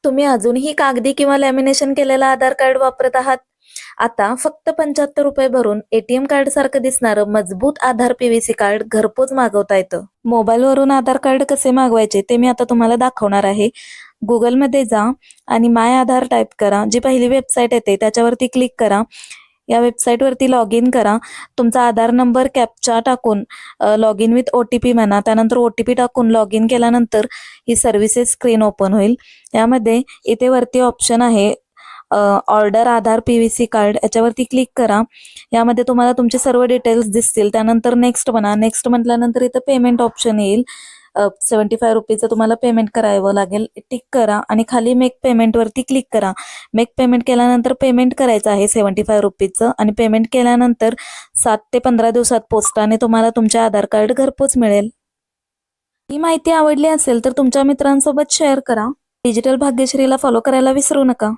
तुम्ही अजूनही कागदी किंवा लॅमिनेशन केलेलं आधार कार्ड वापरत आहात? आता फक्त 75 रुपये भरून एटीएम कार्ड सारखं दिसणारं मजबूत आधार पीव्हीसी कार्ड घरपोच मागवता येतं. मोबाईलवरून आधार कार्ड कसे मागवायचे ते मी आता तुम्हाला दाखवणार आहे. गुगलमध्ये जा आणि माय आधार टाईप करा. जी पहिली वेबसाईट येते त्याच्यावरती क्लिक करा. या वेबसाईटवरती लॉग इन करा. तुमचा आधार नंबर कॅप्चा टाकून लॉग इन विथ OTP म्हणा. त्यानंतर OTP टाकून लॉग इन केल्यानंतर ही सर्व्हिसेस स्क्रीन ओपन होईल. यामध्ये इथे वरती ऑप्शन आहे ऑर्डर आधार पीव्हीसी कार्ड, याच्यावरती क्लिक करा. यामध्ये तुम्हाला तुमचे सर्व डिटेल्स दिसतील. त्यानंतर नेक्स्ट म्हणा. नेक्स्ट म्हटल्यानंतर इथं पेमेंट ऑप्शन येईल. 75 रुपीचं तुम्हाला पेमेंट करावं लागेल. टिक करा आणि खाली मेक पेमेंटवरती क्लिक करा. मेक पेमेंट केल्यानंतर पेमेंट करायचं आहे 75 रुपीचं आणि पेमेंट केल्यानंतर 7 ते 15 दिवसात पोस्टाने तुम्हाला तुमचे आधार कार्ड घरपोच मिळेल. ही माहिती आवडली असेल तर तुमच्या मित्रांसोबत शेअर करा. डिजिटल भाग्यश्रीला फॉलो करायला विसरू नका.